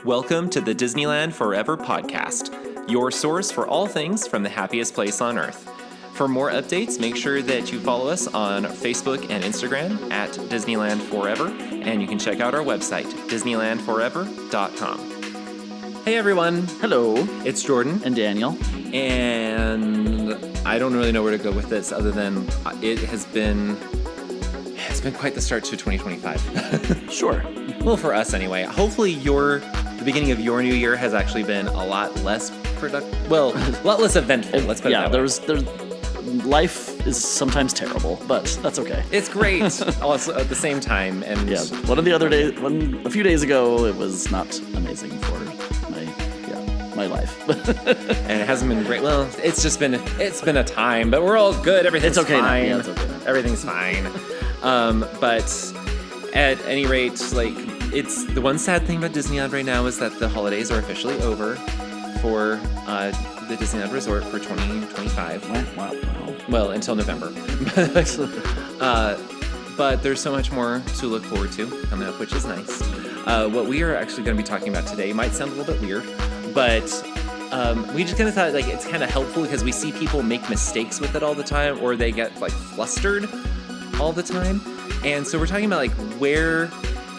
Welcome to the Disneyland Forever podcast, your source for all things from the happiest place on earth. For more updates, make sure that you follow us on Facebook and Instagram at Disneyland Forever, and you can check out our website, disneylandforever.com. Hey everyone. Hello. It's Jordan. And Daniel. And I don't really know where to go with this other than it's been quite the start to 2025. Sure. Well, for us anyway. Hopefully the beginning of your new year has actually been a lot less productive. Well, a lot less eventful. Let's put it that way. Life is sometimes terrible, but that's okay. It's great also at the same time. And yeah, a few days ago, it was not amazing for my life. And it hasn't been great. Well, it's been a time, but we're all good. Everything's okay fine. Yeah, it's okay now. Everything's fine. But at any rate, it's the one sad thing about Disneyland right now is that the holidays are officially over for the Disneyland Resort for 2025. Wow. Well, until November. But there's so much more to look forward to coming up, which is nice. What we are actually going to be talking about today might sound a little bit weird, but we just kind of thought it's kind of helpful because we see people make mistakes with it all the time, or they get flustered all the time. And so we're talking about where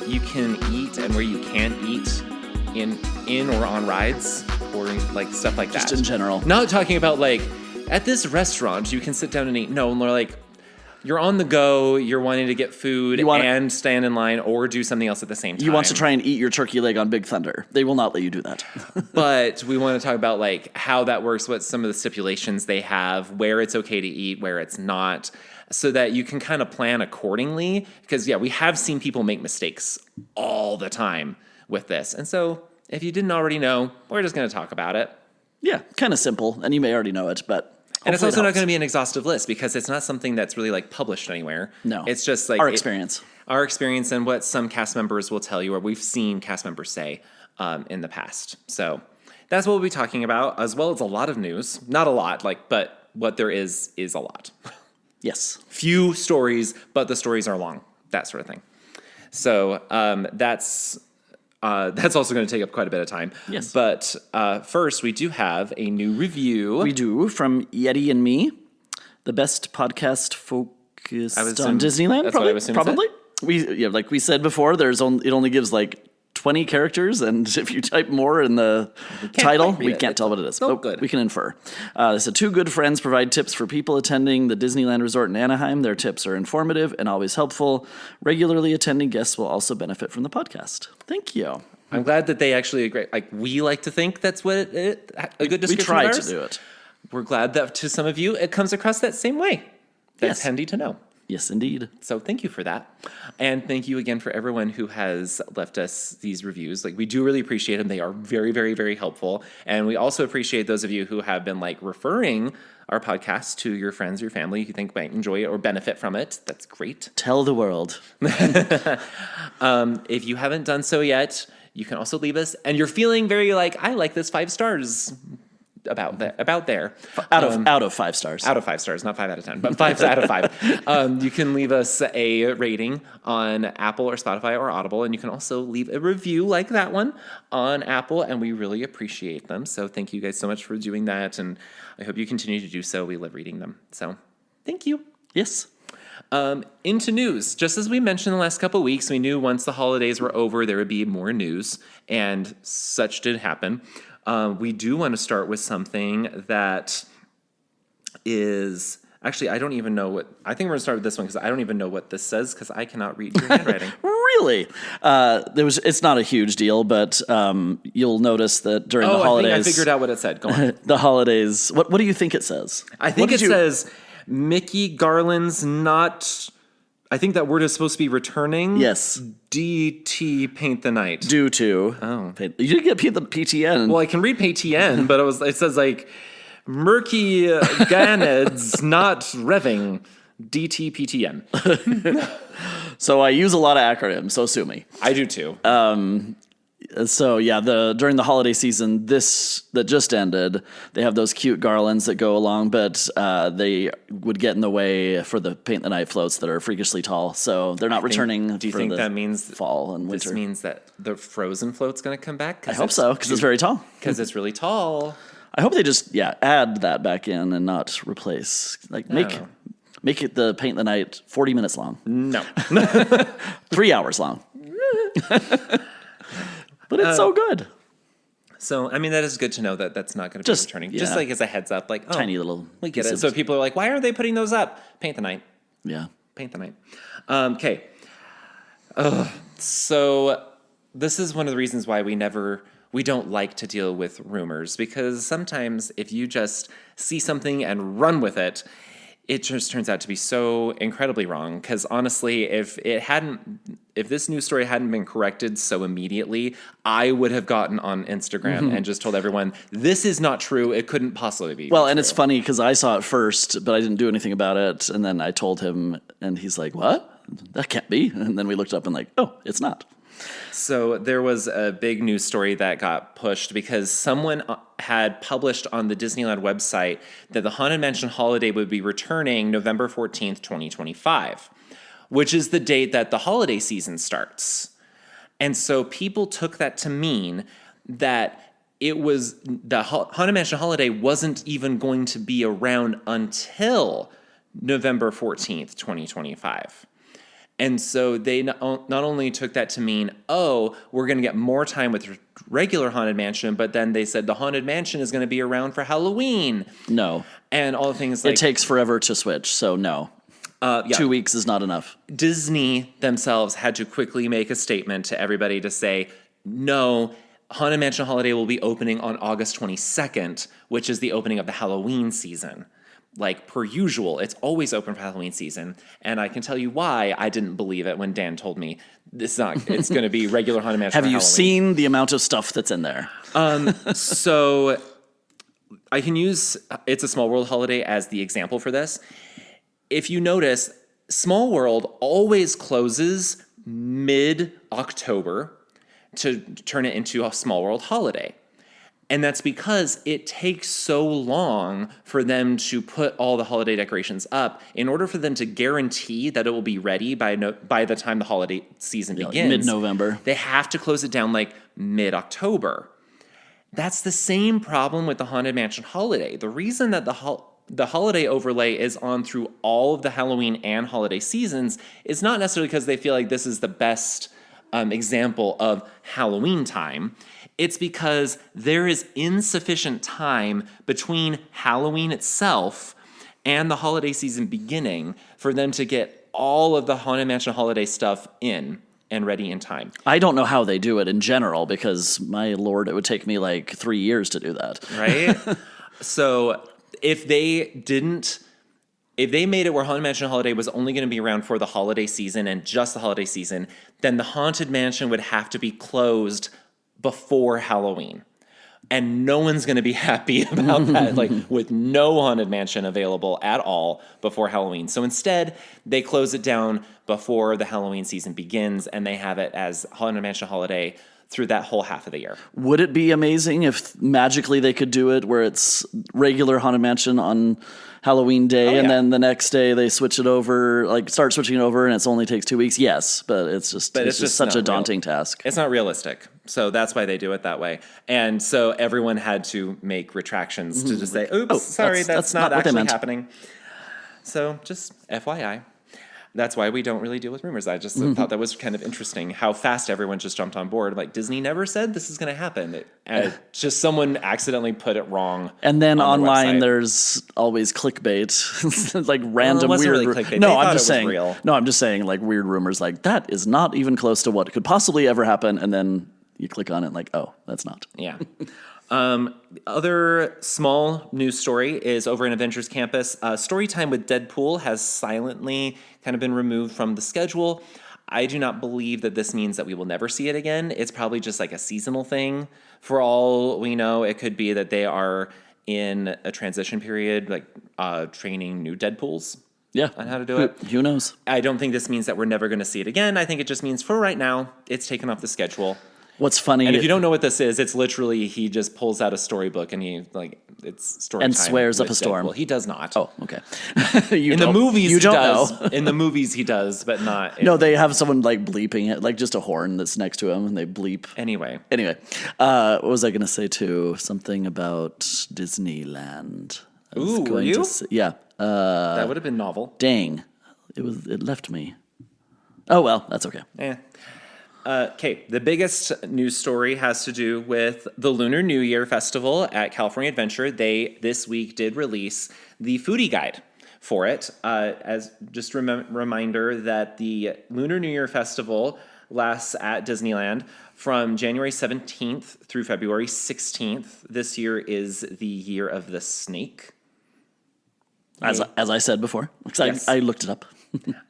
you can eat and where you can't eat in or on rides or stuff like that. Just in general. Not talking about at this restaurant you can sit down and eat. No, more you're on the go, you're wanting to get food and stand in line or do something else at the same time. You want to try and eat your turkey leg on Big Thunder. They will not let you do that. But we want to talk about how that works, what some of the stipulations they have, where it's okay to eat, where it's not, so that you can kind of plan accordingly. Because, we have seen people make mistakes all the time with this. And so if you didn't already know, we're just going to talk about it. Yeah, kind of simple. And you may already know it, but... And it's also not going to be an exhaustive list because it's not something that's really published anywhere. No. It's just our experience. Our experience and what some cast members will tell you, or we've seen cast members say in the past. So that's what we'll be talking about, as well as a lot of news. Not a lot, but what there is a lot. Yes. Few stories, but the stories are long. That sort of thing. So that's also going to take up quite a bit of time. Yes. But first, we do have a new review. We do, from Yeti and Me, the best podcast focused on Disneyland. That's probably, what I was assuming. Probably. Like we said before, it only gives 20 characters, and if you type more in the title, we can't tell what it is. So but good. We can infer. They said, two good friends provide tips for people attending the Disneyland Resort in Anaheim. Their tips are informative and always helpful. Regularly attending guests will also benefit from the podcast. Thank you. I'm glad that they actually agree. We like to think that's what a good description We try of to ours. do it. We're glad that to some of you, it comes across that same way. That's handy to know. Yes, indeed. So thank you for that. And thank you again for everyone who has left us these reviews. We do really appreciate them. They are very, very, very helpful. And we also appreciate those of you who have been referring our podcast to your friends, your family, who you think might enjoy it or benefit from it. That's great. Tell the world. If you haven't done so yet, you can also leave us. And you're feeling very I like this 5 stars. About there. Out of 5 stars. Out of 5 stars, not 5 out of 10, but 5 out of 5. You can leave us a rating on Apple or Spotify or Audible, and you can also leave a review like that one on Apple, and we really appreciate them. So thank you guys so much for doing that, and I hope you continue to do so. We love reading them. So thank you. Yes. Into news. Just as we mentioned the last couple of weeks, we knew once the holidays were over, there would be more news, and such did happen. We do want to start with something that is... Actually, I don't even know what... I think we're going to start with this one because I don't even know what this says because I cannot read your handwriting. Really? It's not a huge deal, but you'll notice that during the holidays... I think I figured out what it said. Go on. The holidays... What do you think it says? I think it says Mickey Garland's not... I think that word is supposed to be returning. Yes. DT Paint the Night. Due to. Oh. You didn't get the PTN. Well, I can read PTN, but it says Murky Ganeds not revving. DT PTN. So I use a lot of acronyms, so sue me. I do too. So yeah, during the holiday season, this that just ended, they have those cute garlands that go along, but they would get in the way for the paint the night floats that are freakishly tall. So they're not returning. Do you think that means fall and winter? This means that the frozen float's going to come back? I hope so, because it's very tall. Because it's really tall. I hope they just add that back in and not replace. Like make it the paint the night 40 minutes long. No, 3 hours long. But it's so good. So, I mean, that is good to know that that's not going to be returning. Just like as a heads up, like, tiny little. We get it. So people are like, why aren't they putting those up? Paint the night. Yeah. Paint the night. Okay. So this is one of the reasons why we don't like to deal with rumors, because sometimes if you just see something and run with it, it just turns out to be so incredibly wrong. Because honestly, if this news story hadn't been corrected so immediately, I would have gotten on Instagram and just told everyone, this is not true. It couldn't possibly be Well, true. and it's funny because I saw it first, but I didn't do anything about it. And then I told him, and he's like, what? That can't be. And then we looked up and like, oh, it's not. So there was a big news story that got pushed because someone had published on the Disneyland website that the Haunted Mansion holiday would be returning November 14th, 2025, which is the date that the holiday season starts. And so people took that to mean that it was the Haunted Mansion holiday wasn't even going to be around until November 14th, 2025. And so they not only took that to mean, oh, we're going to get more time with regular Haunted Mansion, but then they said the Haunted Mansion is going to be around for Halloween. No. And all the things like... It takes forever to switch, so no. 2 weeks is not enough. Disney themselves had to quickly make a statement to everybody to say, no, Haunted Mansion Holiday will be opening on August 22nd, which is the opening of the Halloween season. Like per usual, it's always open for Halloween season. And I can tell you why I didn't believe it when Dan told me it's going to be regular Haunted Mansion. Have you Halloween. seen the amount of stuff that's in there? So I can use It's a Small World holiday as the example for this. If you notice, Small World always closes mid-October to turn it into a Small World holiday. And that's because it takes so long for them to put all the holiday decorations up. In order for them to guarantee that it will be ready by the time the holiday season begins, mid-November, they have to close it down like mid-October. That's the same problem with the Haunted Mansion holiday. The reason that the holiday overlay is on through all of the Halloween and holiday seasons is not necessarily because they feel like this is the best example of Halloween time. It's because there is insufficient time between Halloween itself and the holiday season beginning for them to get all of the Haunted Mansion holiday stuff in and ready in time. I don't know how they do it in general because, my lord, it would take me like 3 years to do that. Right? So if they made it where Haunted Mansion Holiday was only going to be around for the holiday season and just the holiday season, then the Haunted Mansion would have to be closed before Halloween. And no one's going to be happy about that, like with no Haunted Mansion available at all before Halloween. So instead, they close it down before the Halloween season begins, and they have it as Haunted Mansion Holiday through that whole half of the year. Would it be amazing if magically they could do it where it's regular Haunted Mansion on Halloween day, and then the next day they switch it over, like start switching it over, and it only takes 2 weeks? Yes, but it's just such a daunting task. It's not realistic. So that's why they do it that way. And so everyone had to make retractions to just say, oops, sorry, that's not actually happening. So just FYI. That's why we don't really deal with rumors. I just thought that was kind of interesting how fast everyone just jumped on board. Like, Disney never said this is going to happen. Just someone accidentally put it wrong. And then online, there's always clickbait, like random weird. Really clickbait. No, I'm just saying. Real. No, I'm just saying, like weird rumors. Like that is not even close to what could possibly ever happen. And then you click on it, like, oh, that's not. Yeah. Other small news story is over in Avengers Campus. Storytime with Deadpool has silently kind of been removed from the schedule. I do not believe that this means that we will never see it again. It's probably just like a seasonal thing. For all we know, it could be that they are in a transition period, like training new Deadpools. Yeah. On how to do it. Who knows? I don't think this means that we're never going to see it again. I think it just means for right now, it's taken off the schedule. What's funny, And if you don't know what this is, it's literally he just pulls out a storybook and he it's story and time swears up with a storm. Deadpool. He does not. Oh, okay. In the movies, you he don't does. know. In the movies, he does, but not. No, they have someone like bleeping it, like just a horn that's next to him, and they bleep. Anyway, what was I going to say too? Something about Disneyland. I was Ooh, were going you? to say, yeah. that would have been novel. Dang, it left me. Oh well, that's okay. Okay, the biggest news story has to do with the Lunar New Year Festival at California Adventure. They, this week, did release the Foodie guide for it. As just reminder that the Lunar New Year Festival lasts at Disneyland from January 17th through February 16th. This year is the year of the snake. As I said before, because Yes. I looked it up.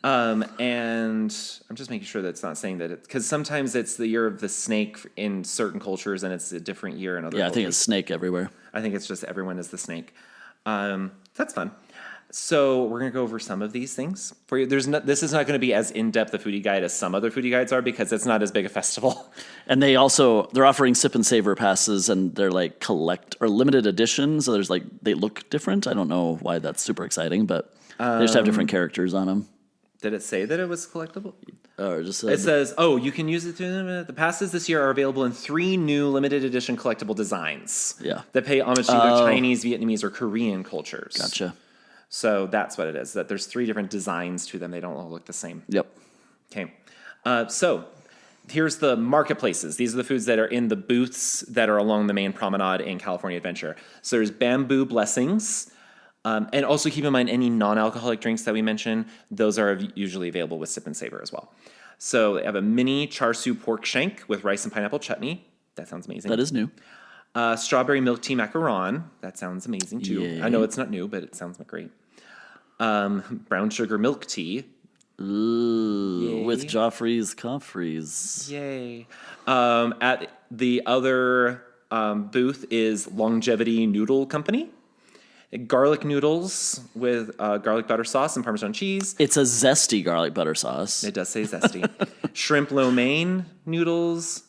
And I'm just making sure that it's not saying that it's because sometimes it's the year of the snake in certain cultures and it's a different year in other Yeah, I cultures. think it's snake everywhere. I think it's just everyone is the snake. That's fun. So we're going to go over some of these things for you. This is not going to be as in-depth a foodie guide as some other foodie guides are because it's not as big a festival. And they're offering sip and savor passes, and they're like collect or limited edition. So there's they look different. I don't know why that's super exciting, but they just have different characters on them. Did it say that it was collectible? Or just It says, you can use it. The passes this year are available in 3 new limited edition collectible designs. Yeah. That pay homage to either Chinese, Vietnamese, or Korean cultures. Gotcha. So that's what it is, that there's 3 different designs to them. They don't all look the same. Yep. Okay. So here's the marketplaces. These are the foods that are in the booths that are along the main promenade in California Adventure. So there's Bamboo Blessings. And also keep in mind any non-alcoholic drinks that we mention, those are usually available with Sip and Savor as well. So they have a mini char siu pork shank with rice and pineapple chutney. That sounds amazing. That is new. Strawberry milk tea macaron. That sounds amazing too. Yay. I know it's not new, but it sounds great. Brown sugar milk tea. Ooh, with Joffrey's Coffreys. Yay. At the other booth is Longevity Noodle Company. Garlic noodles with garlic butter sauce and Parmesan cheese. It's a zesty garlic butter sauce. It does say zesty. Shrimp lo mein noodles.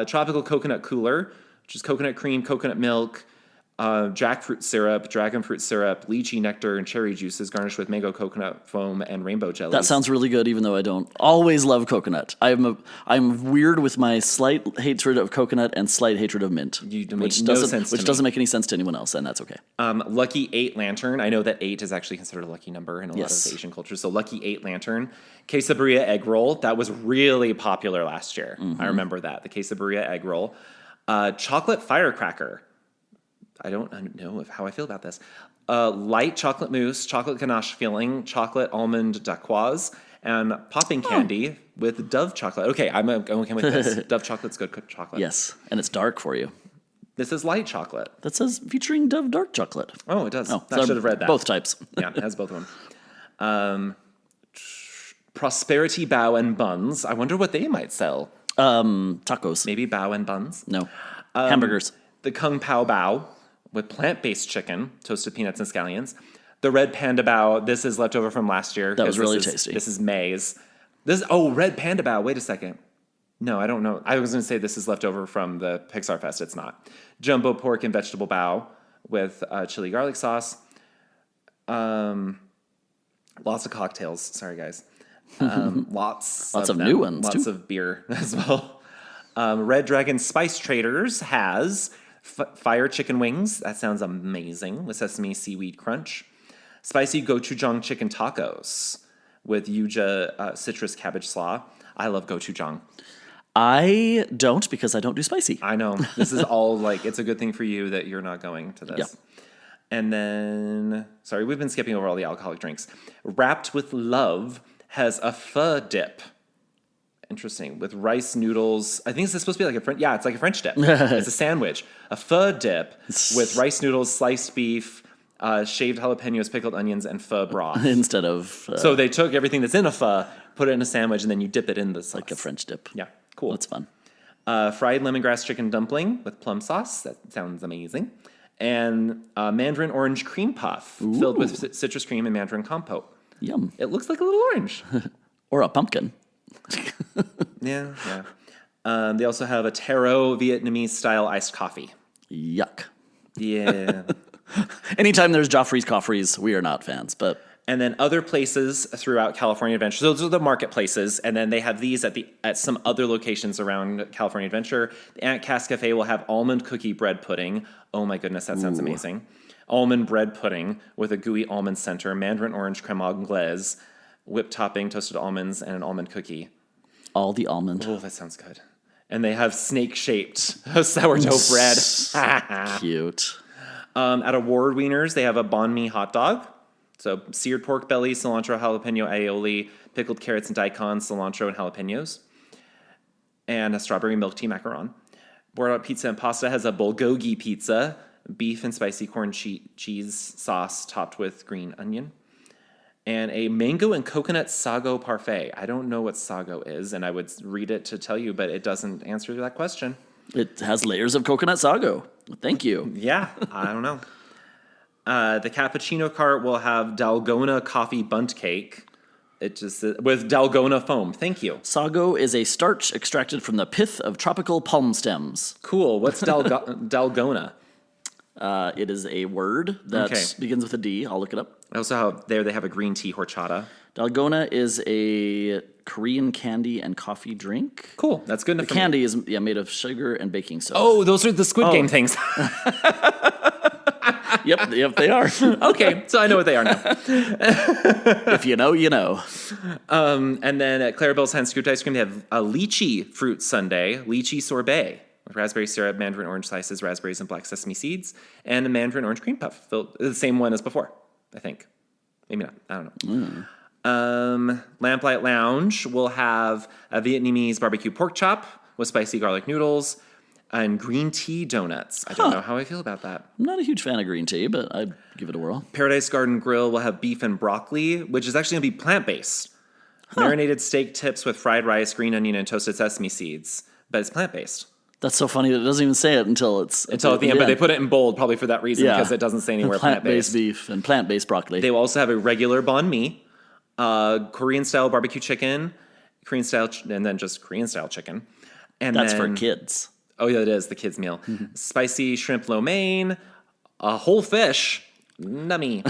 Tropical coconut cooler, which is coconut cream, coconut milk, jackfruit syrup, dragon fruit syrup, lychee nectar, and cherry juices garnished with mango coconut foam and rainbow jelly. That sounds really good, even though I don't always love coconut. I'm weird with my slight hatred of coconut and slight hatred of mint, which doesn't make any sense to anyone else, and that's okay. Lucky 8 lantern. I know that 8 is actually considered a lucky number in a lot of Asian cultures. So Lucky 8 lantern. Quesabirria egg roll. That was really popular last year. I remember that. The Quesabirria egg roll. Chocolate firecracker. I don't know how I feel about this. Light chocolate mousse, chocolate ganache filling, chocolate almond dacquoise, and popping candy with Dove chocolate. Okay, I'm okay with this. Dove chocolate's good chocolate. Yes, and it's dark for you. This is light chocolate. That says featuring Dove dark chocolate. Oh, it does. Oh, I should have read that. Both types. Yeah, it has both of them. Prosperity bao and buns. I wonder what they might sell. Tacos. Maybe bao and buns. No. Hamburgers. The Kung Pao bao with plant-based chicken, toasted peanuts and scallions. The Red Panda bao. This is leftover from last year. That was really tasty. This is May's. Red Panda bao. Wait a second. No, I don't know. I was going to say this is leftover from the Pixar Fest. It's not. Jumbo pork and vegetable bao with chili garlic sauce. Lots of cocktails. Sorry, guys. Lots of them. new ones, Lots too. of beer as well. Red Dragon Spice Traders has fire chicken wings. That sounds amazing. With sesame seaweed crunch. Spicy gochujang chicken tacos with yuja citrus cabbage slaw. I love gochujang. I don't, because I don't do spicy. I know. This is all it's a good thing for you that you're not going to this. Yeah. And then, sorry, we've been skipping over all the alcoholic drinks. Wrapped with Love has a pho dip. Interesting. With rice noodles. I think it's supposed to be like a French. Yeah, it's like a French dip. It's a sandwich. A pho dip with rice noodles, sliced beef, shaved jalapenos, pickled onions, and pho broth. Instead of... so they took everything that's in a pho, put it in a sandwich, and then you dip it in the sauce. like a French dip. Yeah, cool. That's fun. Fried lemongrass chicken dumpling with plum sauce. That sounds amazing. And mandarin orange cream puff filled with citrus cream and mandarin compote. Yum. It looks like a little orange. Or a pumpkin. Yeah. They also have a taro Vietnamese-style iced coffee. Yuck. Yeah. Anytime there's Joffrey's Coffees, we are not fans, but... And then other places throughout California Adventure. So those are the marketplaces, and then they have these at some other locations around California Adventure. The Aunt Cass Cafe will have almond cookie bread pudding. Oh my goodness, that sounds amazing. Almond bread pudding with a gooey almond center, mandarin orange creme anglaise, whipped topping, toasted almonds, and an almond cookie. All the almond. Oh, that sounds good. And they have snake-shaped sourdough bread. Cute. At Award Wieners, they have a banh mi hot dog. So seared pork belly, cilantro, jalapeno, aioli, pickled carrots and daikon, cilantro, and jalapenos. And a strawberry milk tea macaron. Boardwalk Pizza and Pasta has a bulgogi pizza, beef and spicy corn cheese sauce topped with green onion. And a mango and coconut sago parfait. I don't know what sago is, and I would read it to tell you, but it doesn't answer that question. It has layers of coconut sago. Thank you. Yeah, I don't know. The cappuccino cart will have Dalgona coffee bundt cake. It just with Dalgona foam. Thank you. Sago is a starch extracted from the pith of tropical palm stems. Cool. What's Dalgona? It is a word that begins with a D. I'll look it up. I also have they have a green tea horchata. Dalgona is a Korean candy and coffee drink. Cool. That's good enough. The candy is made of sugar and baking soda. Oh, those are the Squid Game things. Yep, they are. Okay, so I know what they are now. If you know, you know. And then at Clarabelle's Hand Scooped Ice Cream, they have a lychee fruit sundae, lychee sorbet, with raspberry syrup, mandarin orange slices, raspberries, and black sesame seeds, and a mandarin orange cream puff. The same one as before, I think. Maybe not. I don't know. Lamplight Lounge will have a Vietnamese barbecue pork chop with spicy garlic noodles and green tea donuts. I don't know how I feel about that. I'm not a huge fan of green tea, but I'd give it a whirl. Paradise Garden Grill will have beef and broccoli, which is actually going to be plant-based. Marinated steak tips with fried rice, green onion, and toasted sesame seeds. But it's plant-based. That's so funny that it doesn't even say it until it's... Until at the end, but they put it in bold probably for that reason, because it doesn't say anywhere plant-based plant-based. beef and plant-based broccoli. They will also have a regular banh mi, Korean-style barbecue chicken, Korean-style, and then just Korean-style chicken. And That's then, for kids. Oh, yeah, it is, the kids' meal. Spicy shrimp lo mein, a whole fish, nummy.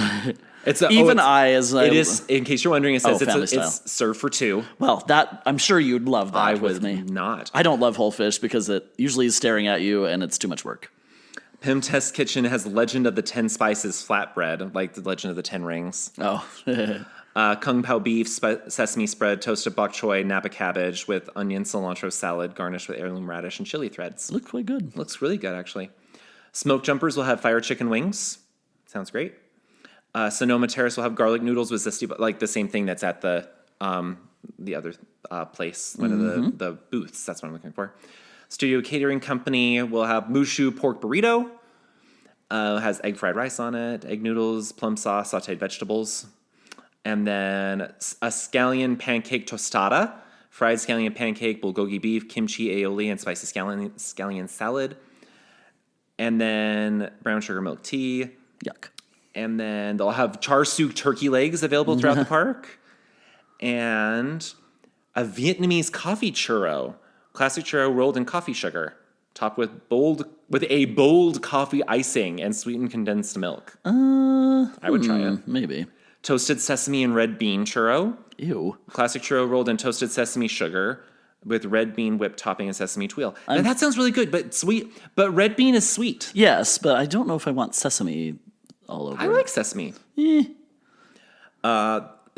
It is, in case you're wondering, it says it's served for two. Well, I'm sure you'd love that I with would me. Not. I don't love whole fish because it usually is staring at you and it's too much work. Pim Test Kitchen has Legend of the 10 Spices flatbread, like the Legend of the 10 Rings. Oh. Kung Pao beef, sesame spread, toasted bok choy, napa cabbage with onion cilantro salad garnished with heirloom radish and chili threads. Looks quite good. Looks really good, actually. Smoke Jumpers will have fire chicken wings. Sounds great. Sonoma Terrace will have garlic noodles with zesty, like the same thing that's at the other place, one of the booths. That's what I'm looking for. Studio Catering Company will have Mushu pork burrito. Has egg fried rice on it, egg noodles, plum sauce, sauteed vegetables. And then a scallion pancake tostada, fried scallion pancake, bulgogi beef, kimchi aioli, and spicy scallion salad. And then brown sugar milk tea. Yuck. And then they'll have char siu turkey legs available throughout the park. And a Vietnamese coffee churro. Classic churro rolled in coffee sugar. Topped with a bold coffee icing and sweetened condensed milk. I would try it. Maybe. Toasted sesame and red bean churro. Ew. Classic churro rolled in toasted sesame sugar with red bean whipped topping and sesame tweel. Now that sounds really good, but sweet. But red bean is sweet. Yes, but I don't know if I want sesame all over. I like sesame. They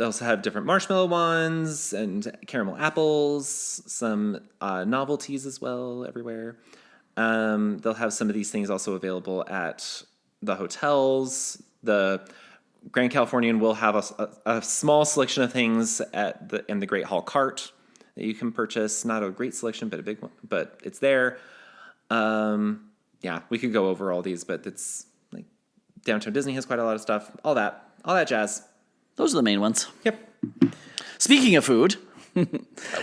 also have different marshmallow ones and caramel apples, some novelties as well everywhere. They'll have some of these things also available at the hotels. The Grand Californian will have a small selection of things in the Great Hall cart that you can purchase. Not a great selection, but a big one. But it's there. We could go over all these, but it's like Downtown Disney has quite a lot of stuff. All that jazz. Those are the main ones. Yep. Speaking of food.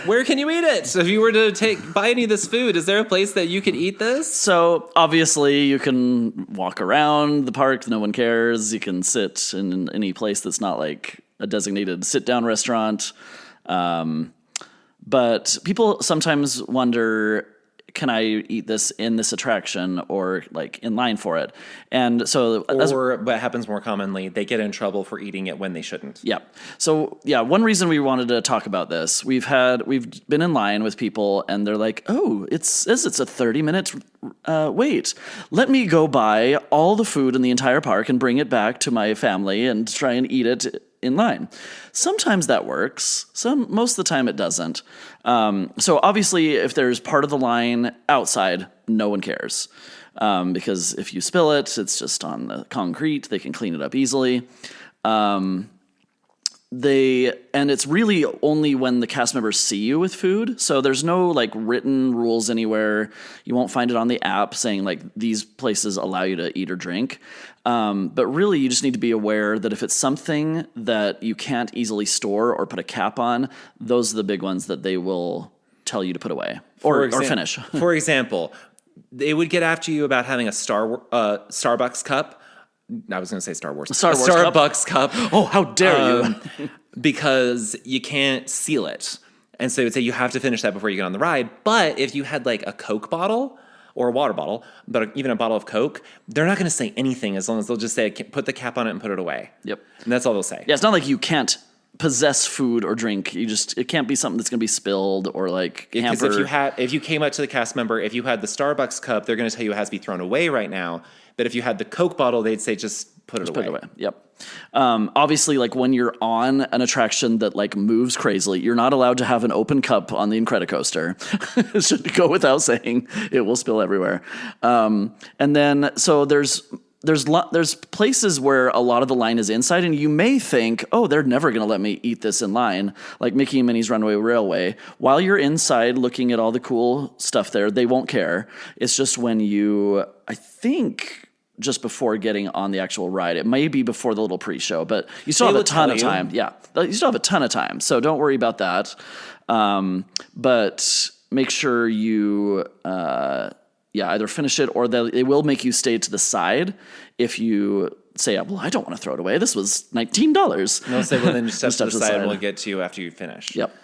Where can you eat it? So if you were to buy any of this food, is there a place that you could eat this? So obviously you can walk around the park. No one cares. You can sit in any place that's not like a designated sit-down restaurant. But people sometimes wonder, can I eat this in this attraction or like in line for it? And so, or what happens more commonly, they get in trouble for eating it when they shouldn't. yeah. So yeah, one reason we wanted to talk about this, we've been in line with people and they're like, oh, it says it's a 30-minute wait. Let me go buy all the food in the entire park and bring it back to my family and try and eat it in line. Sometimes that works. Most of the time it doesn't. So obviously, if there's part of the line outside, no one cares. Because if you spill it, it's just on the concrete. They can clean it up easily. And it's really only when the cast members see you with food. So there's no like written rules anywhere. You won't find it on the app saying like these places allow you to eat or drink. But really you just need to be aware that if it's something that you can't easily store or put a cap on, those are the big ones that they will tell you to put away or finish. For example, they would get after you about having a Starbucks cup. I was going to say Star Wars. Starbucks cup. Oh, how dare you! Because you can't seal it. And so they would say you have to finish that before you get on the ride. But if you had like a Coke bottle or a water bottle, but even a bottle of Coke, they're not going to say anything as long as they'll just say, put the cap on it and put it away. Yep. And that's all they'll say. Yeah, it's not like you can't possess food or drink. It can't be something that's going to be spilled or like hamper. Because if you came up to the cast member, if you had the Starbucks cup, they're going to tell you it has to be thrown away right now. But if you had the Coke bottle, they'd say just put it away. Yep. Obviously, like when you're on an attraction that like moves crazily, you're not allowed to have an open cup on the Incredicoaster. It should go without saying. It will spill everywhere. And then so there's places where a lot of the line is inside, and you may think, oh, they're never going to let me eat this in line, like Mickey and Minnie's Runaway Railway. While you're inside looking at all the cool stuff there, they won't care. It's just when I think just before getting on the actual ride. It may be before the little pre-show, but you still have a ton of time. Yeah, you still have a ton of time, so don't worry about that. But make sure you... either finish it or they will make you stay to the side if you say, well, I don't want to throw it away. This was $19. They'll say, well, then just step to the side and we'll get to you after you finish. Yep.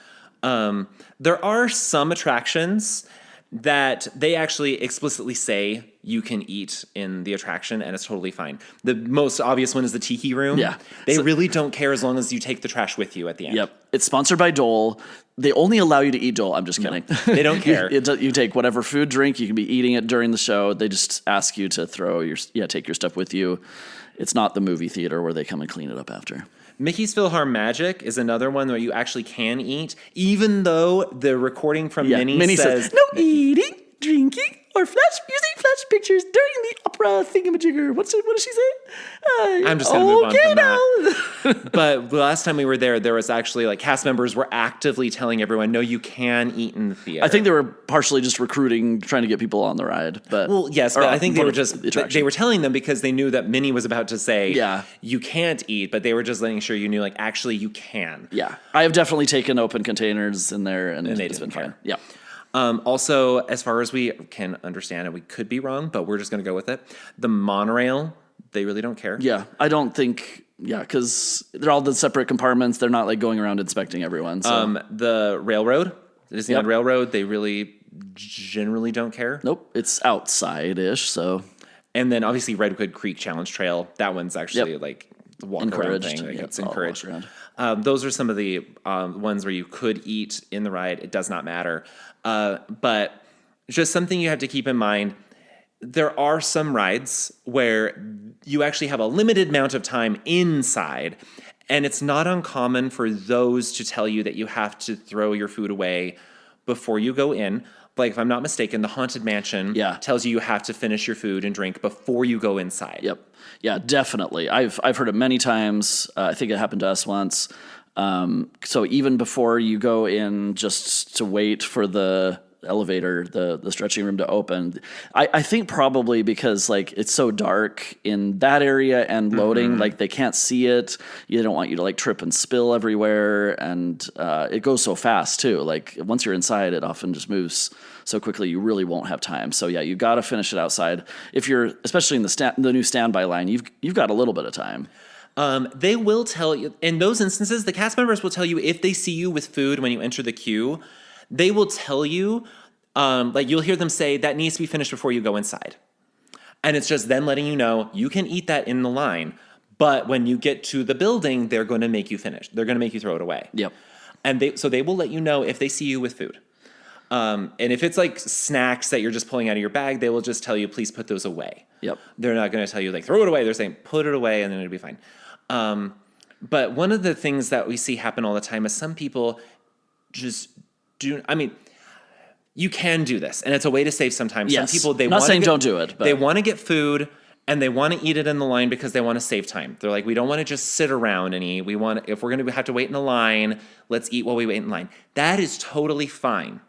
There are some attractions that they actually explicitly say you can eat in the attraction, and it's totally fine. The most obvious one is the Tiki Room. Yeah. They really don't care as long as you take the trash with you at the end. Yep. It's sponsored by Dole. They only allow you to eat Dole. I'm just kidding. No, they don't care. You take whatever food, drink. You can be eating it during the show. They just ask you to take your stuff with you. It's not the movie theater where they come and clean it up after. Mickey's Philhar Magic is another one where you actually can eat, even though the recording from Minnie says no eating, drinking, or using flash pictures during the opera thingamajigger. What does she say? I'm just going to move on from that. But the last time we were there was actually like cast members were actively telling everyone, no, you can eat in the theater. I think they were partially just recruiting, trying to get people on the ride. But yes, but I think they were telling them because they knew that Minnie was about to say, you can't eat, but they were just letting sure you knew, like, actually you can. Yeah, I have definitely taken open containers in there, and it's been fine. Yeah. Also, as far as we can understand, and we could be wrong, but we're just going to go with it. The monorail, they really don't care. Yeah, I don't think. Yeah, because they're all the separate compartments. They're not like going around inspecting everyone. So. The railroad, the Disneyland Railroad, they really generally don't care. Nope, it's outside-ish. So, and then obviously Redwood Creek Challenge Trail. That one's actually like the walk around thing. Like, it's encouraged. Those are some of the ones where you could eat in the ride. It does not matter. But just something you have to keep in mind, there are some rides where you actually have a limited amount of time inside, and it's not uncommon for those to tell you that you have to throw your food away before you go in. Like, if I'm not mistaken, the Haunted Mansion tells you have to finish your food and drink before you go inside. Yep. Yeah, definitely. I've heard it many times. I think it happened to us once. So even before you go in, just to wait for the elevator, the stretching room to open, I think probably because like it's so dark in that area and loading, like they can't see it. You don't want you to like trip and spill everywhere, and it goes so fast too. Like once you're inside, it often just moves so quickly you really won't have time. So yeah, you got to finish it outside. If you're especially in the new standby line, you've got a little bit of time. They will tell you in those instances. The cast members will tell you if they see you with food when you enter the queue. They will tell you, like you'll hear them say that needs to be finished before you go inside. And it's just them letting you know you can eat that in the line. But when you get to the building, they're going to make you finish. They're going to make you throw it away. Yep. And they will let you know if they see you with food. And if it's like snacks that you're just pulling out of your bag, they will just tell you, please put those away. Yep. They're not going to tell you, like, throw it away. They're saying, put it away, and then it'll be fine. But one of the things that we see happen all the time is some people just you can do this, and it's a way to save some time. Yes. Some people, don't do it. But they want to get food, and they want to eat it in the line because they want to save time. They're like, we don't want to just sit around and eat. If we're going to have to wait in the line, let's eat while we wait in line. That is totally fine.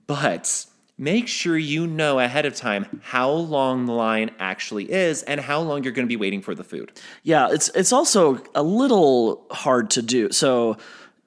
But make sure you know ahead of time how long the line actually is and how long you're going to be waiting for the food. Yeah, it's also a little hard to do. So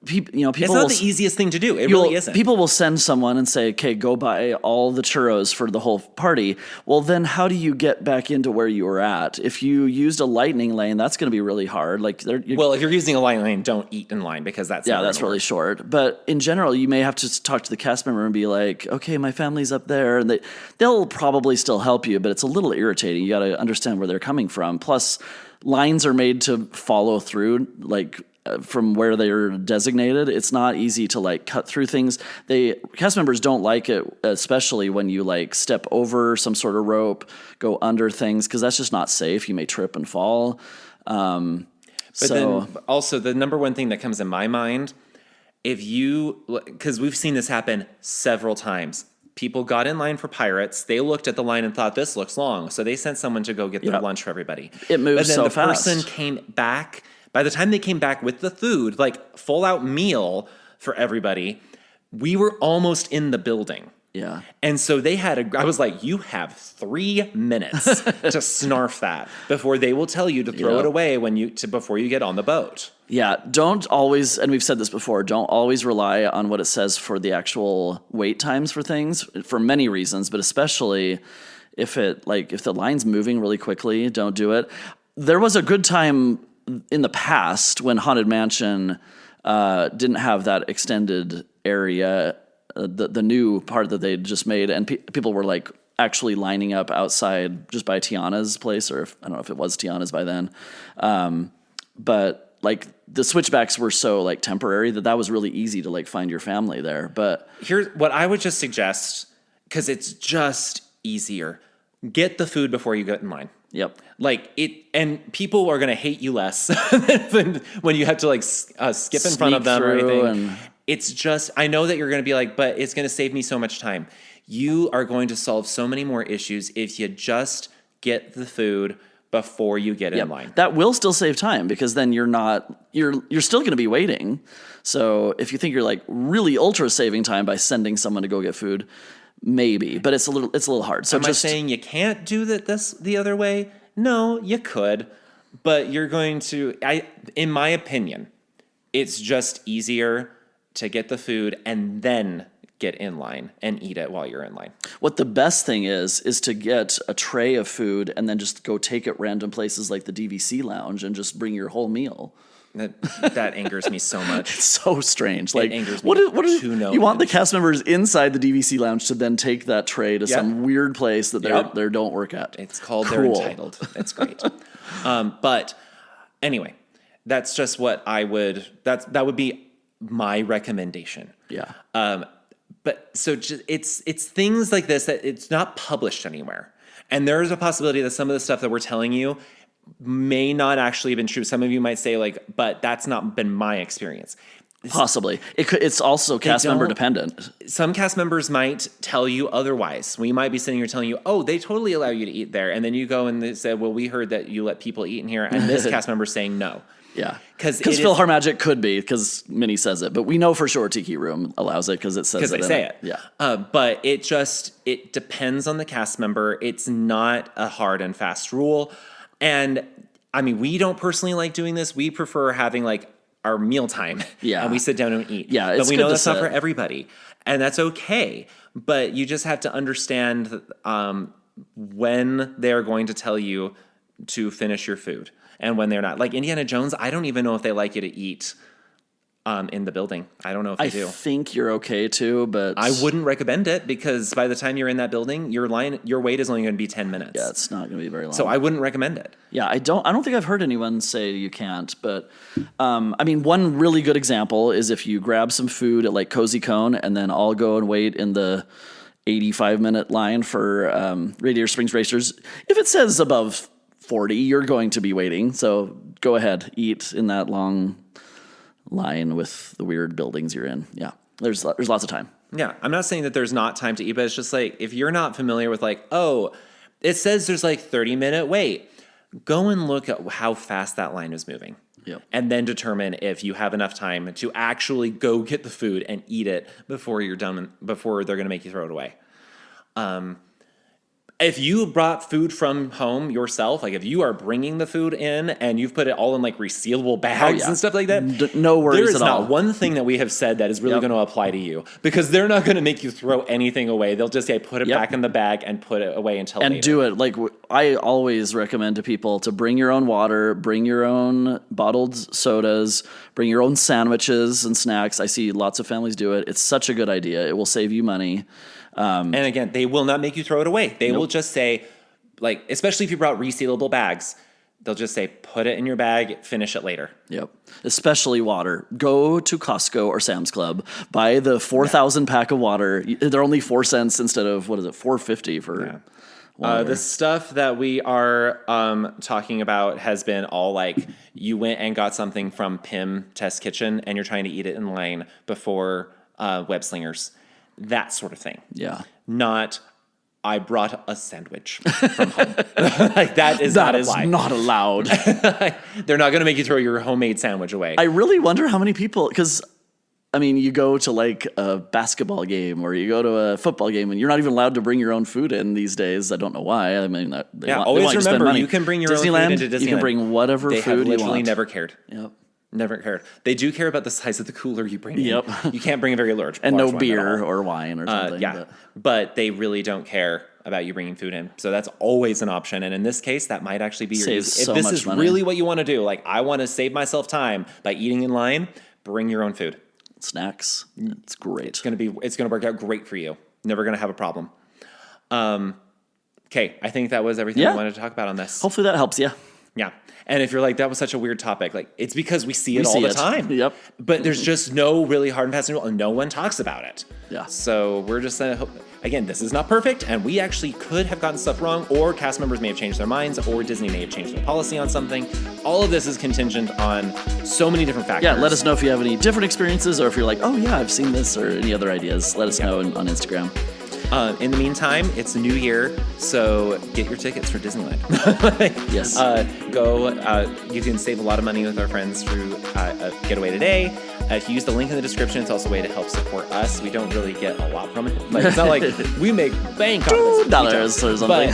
people, it's not the easiest thing to do. It really isn't. People will send someone and say, "Okay, go buy all the churros for the whole party." Well, then how do you get back into where you were at? If you used a lightning lane, that's going to be really hard. If you're using a lightning lane, don't eat in line because that's really short. But in general, you may have to talk to the cast member and be like, "Okay, my family's up there," and they'll probably still help you, but it's a little irritating. You got to understand where they're coming from. Plus, lines are made to follow through, from where they're designated. It's not easy to cut through things. Cast members don't like it, especially when you step over some sort of rope, go under things, because that's just not safe. You may trip and fall. Then also the number one thing that comes in my mind, because we've seen this happen several times. People got in line for Pirates. They looked at the line and thought, this looks long. So they sent someone to go get their lunch for everybody. It moves so fast. But then the person came back. By the time they came back with the food, full out meal for everybody, we were almost in the building. Yeah. And so I was like, you have 3 minutes to snarf that before they will tell you to throw it away before you get on the boat. Yeah. Don't always, and we've said this before, don't always rely on what it says for the actual wait times for things for many reasons, but especially if the line's moving really quickly, don't do it. There was a good time in the past when Haunted Mansion didn't have that extended area, the new part that they just made, and people were actually lining up outside just by Tiana's place, or I don't know if it was Tiana's by then, but the switchbacks were so temporary that was really easy to find your family there. But here's what I would just suggest, because it's just easier: get the food before you get in line. Yep. And people are going to hate you less when you have to skip in front of them or anything. It's just, I know that you're going to be but it's going to save me so much time. You are going to solve so many more issues if you just get the food before you get in line. That will still save time, because then you're still going to be waiting. So if you think you're really ultra saving time by sending someone to go get food, maybe, but it's a little hard. So am I saying you can't do the other way? No, you could, but you're going to. In my opinion, it's just easier to get the food and then get in line and eat it while you're in line. What the best thing is to get a tray of food and then just go take it random places like the DVC lounge and just bring your whole meal. That angers me so much. It's so strange. It angers me you want the cast members inside the DVC lounge to then take that tray to some weird place that they don't work at. It's called They're Entitled. It's great. But anyway, that's just what that would be my recommendation. Yeah. But so it's things like this that it's not published anywhere. And there's a possibility that some of the stuff that we're telling you may not actually have been true. Some of you might say but that's not been my experience. Possibly. It's also cast member dependent. Some cast members might tell you otherwise. We might be sitting here telling you, oh, they totally allow you to eat there. And then you go and they say, well, we heard that you let people eat in here. And this cast member is saying no. Yeah. Because PhilharMagic could be, because Minnie says it. But we know for sure Tiki Room allows it because it says it. Because they say it. Yeah. But it depends on the cast member. It's not a hard and fast rule. And I mean, we don't personally like doing this. We prefer having our mealtime. Yeah. And we sit down and eat. Yeah. But we know that's not for everybody. And that's okay. But you just have to understand when they're going to tell you to finish your food and when they're not. Like Indiana Jones, I don't even know if they like you to eat in the building. I don't know if they do. I think you're okay too, but I wouldn't recommend it because by the time you're in that building, your wait is only going to be 10 minutes. Yeah, it's not going to be very long. So I wouldn't recommend it. Yeah, I don't think I've heard anyone say you can't, but I mean, one really good example is if you grab some food at like Cozy Cone and then I'll go and wait in the 85-minute line for Radiator Springs Racers. If it says above 40, you're going to be waiting. So go ahead, eat in that long line with the weird buildings you're in. Yeah, there's lots of time. Yeah, I'm not saying that there's not time to eat, but it's just like if you're not familiar with like, oh, it says there's like 30-minute wait, go and look at how fast that line is moving. Yep. And then determine if you have enough time to actually go get the food and eat it before you're done, before they're going to make you throw it away. If you brought food from home yourself, like if you are bringing the food in and you've put it all in like resealable bags and stuff like that, no worries there is at all. not one thing that we have said that is really going to apply to you because they're not going to make you throw anything away. They'll just say put it back in the bag and put it away until later. And do it. Like I always recommend to people to bring your own water, bring your own bottled sodas, bring your own sandwiches and snacks. I see lots of families do it. It's such a good idea. It will save you money. And again, they will not make you throw it away. They will just say, like, especially if you brought resealable bags, they'll just say, put it in your bag, finish it later. Yep. Especially water. Go to Costco or Sam's Club, buy the 4,000 pack of water. They're only 4 cents instead of, $4.50 for water. The stuff that we are talking about has been all like, you went and got something from Pim Test Kitchen and you're trying to eat it in line before Web Slingers. That sort of thing. Yeah. Not, I brought a sandwich from home. Like that is not allowed. They're not going to make you throw your homemade sandwich away. I really wonder how many people, because I mean, you go to like a basketball game or you go to a football game and you're not even allowed to bring your own food in these days. I don't know why. I mean, always remember you can bring your own food into Disneyland. You can bring whatever food you want. They have literally never cared. Yep. Never cared. They do care about the size of the cooler you bring in. Yep. You can't bring a very large and no beer or wine or something. But they really don't care about you bringing food in. So that's always an option. And in this case, that might actually be your use. If this is really what you want to do, like I want to save myself time by eating in line, bring your own food. Snacks. It's great. It's going to work out great for you. Never going to have a problem. Okay, I think that was everything I wanted to talk about on this. Hopefully that helps you. Yeah. And if you're like, that was such a weird topic, like it's because we see it all the time. Yep. But there's just no really hard and fast rule and no one talks about it. Yeah. So we're just going to hope, again, this is not perfect and we actually could have gotten stuff wrong or cast members may have changed their minds or Disney may have changed their policy on something. All of this is contingent on so many different factors. Yeah, let us know if you have any different experiences or if you're like, oh yeah, I've seen this or any other ideas. Let us know on Instagram. In the meantime, it's a new year, so get your tickets for Disneyland. Yes. You can save a lot of money with our friends through a getaway today. If you use the link in the description, it's also a way to help support us. We don't really get a lot from it. Like, it's not like we make bank on this. $2 or something.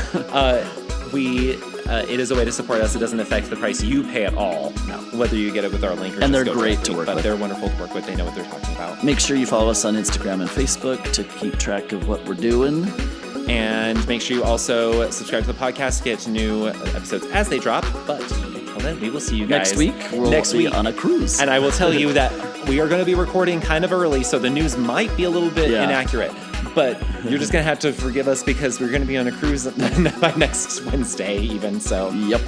But it is a way to support us. It doesn't affect the price you pay at all, whether you get it with our link or and just they're great to work with. But they're wonderful to work with. They know what they're talking about. Make sure you follow us on Instagram and Facebook to keep track of what we're doing. And make sure you also subscribe to the podcast to get new episodes as they drop. But until then, we will see you guys next week. We'll be on a cruise. And I will tell you that we are going to be recording kind of early, so the news might be a little bit inaccurate. But you're just going to have to forgive us because we're going to be on a cruise by next Wednesday even. So yep.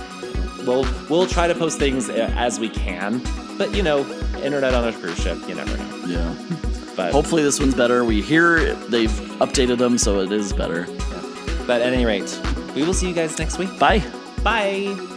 We'll try to post things as we can. But, internet on a cruise ship, you never know. Yeah. But hopefully this one's better. We hear they've updated them, so it is better. Yeah. But at any rate, we will see you guys next week. Bye. Bye.